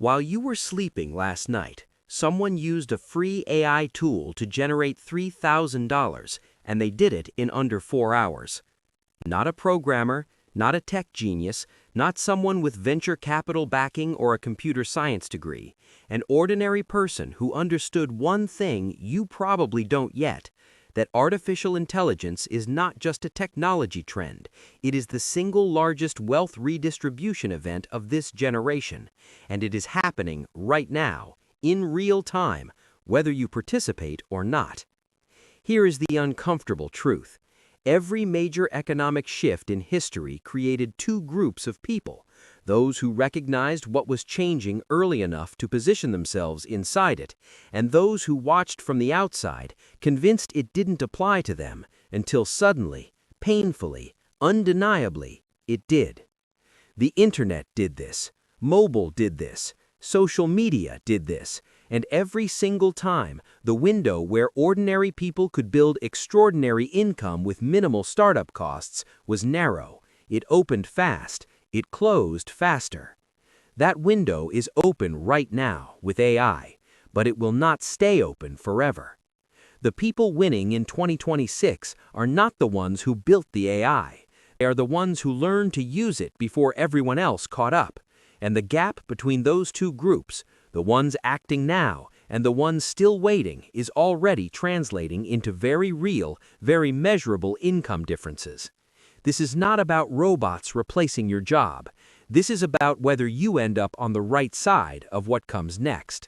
While you were sleeping last night, someone used a free AI tool to generate $3,000, and they did it in under 4 hours. Not a programmer, not a tech genius, not someone with venture capital backing or a computer science degree. An ordinary person who understood one thing you probably don't yet, that artificial intelligence is not just a technology trend, it is the single largest wealth redistribution event of this generation, and it is happening right now, in real time, whether you participate or not. Here is the uncomfortable truth. Every major economic shift in history created two groups of people: those who recognized what was changing early enough to position themselves inside it, and those who watched from the outside, convinced it didn't apply to them, until suddenly, painfully, undeniably, it did. The internet did this, mobile did this, social media did this, and every single time, the window where ordinary people could build extraordinary income with minimal startup costs was narrow. It opened fast. It closed faster. That window is open right now with AI, but it will not stay open forever. The people winning in 2026 are not the ones who built the AI. They are the ones who learned to use it before everyone else caught up. And the gap between those two groups, the ones acting now and the ones still waiting, is already translating into very real, very measurable income differences. This is not about robots replacing your job. This is about whether you end up on the right side of what comes next.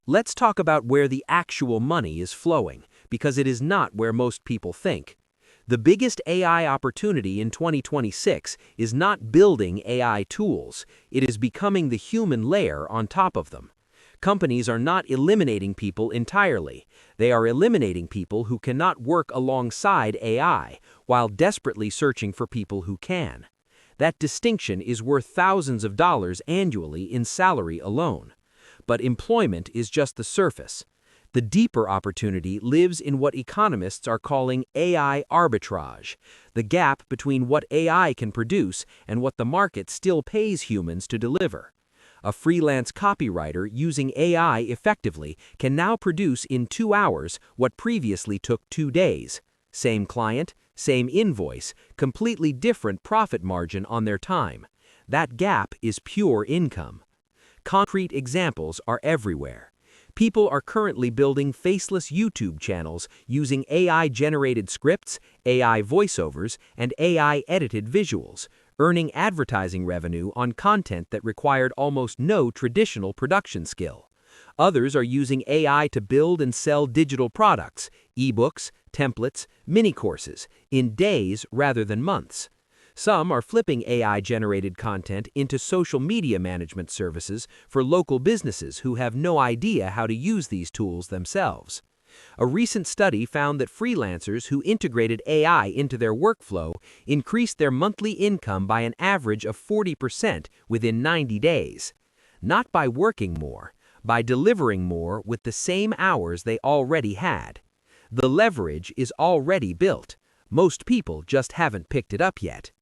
Let's talk about where the actual money is flowing, because it is not where most people think. The biggest AI opportunity in 2026 is not building AI tools. It is becoming the human layer on top of them. Companies are not eliminating people entirely. They are eliminating people who cannot work alongside AI, while desperately searching for people who can. That distinction is worth thousands of dollars annually in salary alone. But employment is just the surface. The deeper opportunity lives in what economists are calling AI arbitrage, the gap between what AI can produce and what the market still pays humans to deliver. A freelance copywriter using AI effectively can now produce in 2 hours what previously took 2 days. Same client, same invoice, completely different profit margin on their time. That gap is pure income. Concrete examples are everywhere. People are currently building faceless YouTube channels using AI-generated scripts, AI voiceovers, and AI-edited visuals, earning advertising revenue on content that required almost no traditional production skill. Others are using AI to build and sell digital products, ebooks, templates, mini-courses, in days rather than months. Some are flipping AI-generated content into social media management services for local businesses who have no idea how to use these tools themselves. A recent study found that freelancers who integrated AI into their workflow increased their monthly income by an average of 40% within 90 days. Not by working more, by delivering more with the same hours they already had. The leverage is already built. Most people just haven't picked it up yet.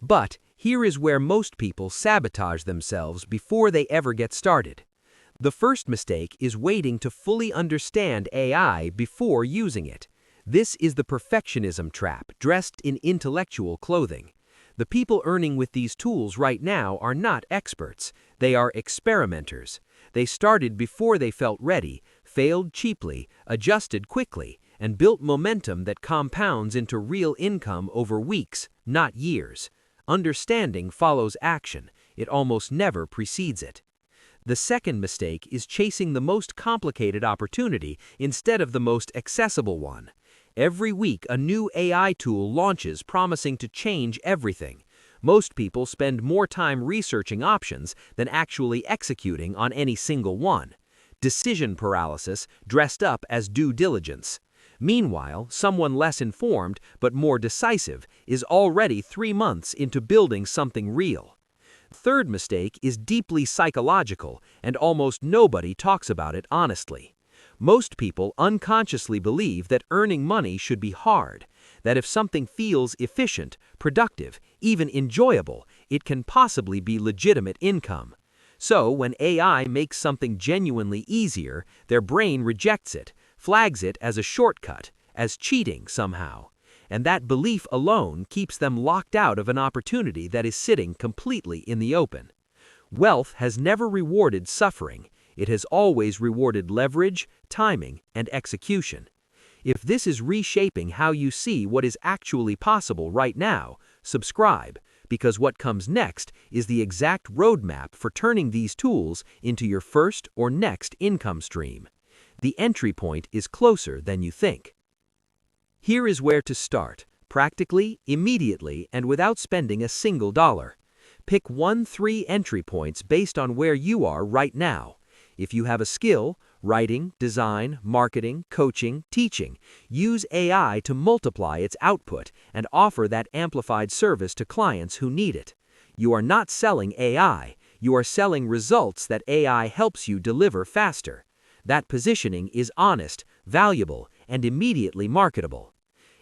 But here is where most people sabotage themselves before they ever get started. The first mistake is waiting to fully understand AI before using it. This is the perfectionism trap dressed in intellectual clothing. The people earning with these tools right now are not experts. They are experimenters. They started before they felt ready, failed cheaply, adjusted quickly, and built momentum that compounds into real income over weeks, not years. Understanding follows action. It almost never precedes it. The second mistake is chasing the most complicated opportunity instead of the most accessible one. Every week, a new AI tool launches promising to change everything. Most people spend more time researching options than actually executing on any single one. Decision paralysis dressed up as due diligence. Meanwhile, someone less informed but more decisive is already 3 months into building something real. Third mistake is deeply psychological, and almost nobody talks about it honestly. Most people unconsciously believe that earning money should be hard, that if something feels efficient, productive, even enjoyable, it can possibly be legitimate income. So when AI makes something genuinely easier, their brain rejects it, flags it as a shortcut, as cheating somehow. And that belief alone keeps them locked out of an opportunity that is sitting completely in the open. Wealth has never rewarded suffering. It has always rewarded leverage, timing, and execution. If this is reshaping how you see what is actually possible right now, subscribe, because what comes next is the exact roadmap for turning these tools into your first or next income stream. The entry point is closer than you think. Here is where to start, practically, immediately, and without spending a single dollar. Pick 1-3 entry points based on where you are right now. If you have a skill, writing, design, marketing, coaching, teaching, use AI to multiply its output and offer that amplified service to clients who need it. You are not selling AI, you are selling results that AI helps you deliver faster. That positioning is honest, valuable, and immediately marketable.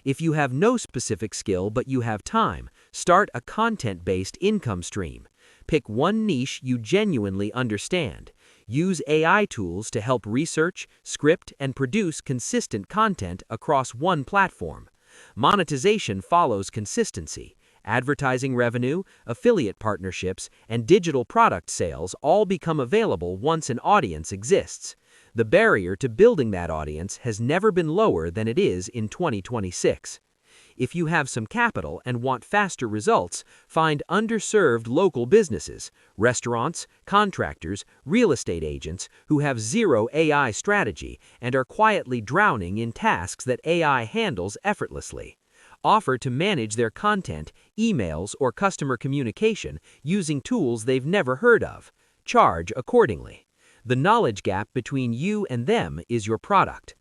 If you have no specific skill but you have time, start a content-based income stream. Pick one niche you genuinely understand. Use AI tools to help research, script, and produce consistent content across one platform. Monetization follows consistency. Advertising revenue, affiliate partnerships, and digital product sales all become available once an audience exists. The barrier to building that audience has never been lower than it is in 2026. If you have some capital and want faster results, find underserved local businesses, restaurants, contractors, real estate agents who have zero AI strategy and are quietly drowning in tasks that AI handles effortlessly. Offer to manage their content, emails, or customer communication using tools they've never heard of. Charge accordingly. The knowledge gap between you and them is your product.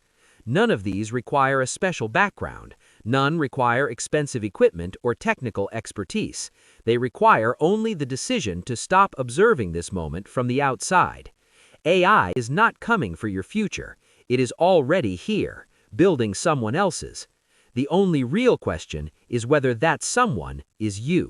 None of these require a special background. None require expensive equipment or technical expertise. They require only the decision to stop observing this moment from the outside. AI is not coming for your future. It is already here, building someone else's. The only real question is whether that someone is you.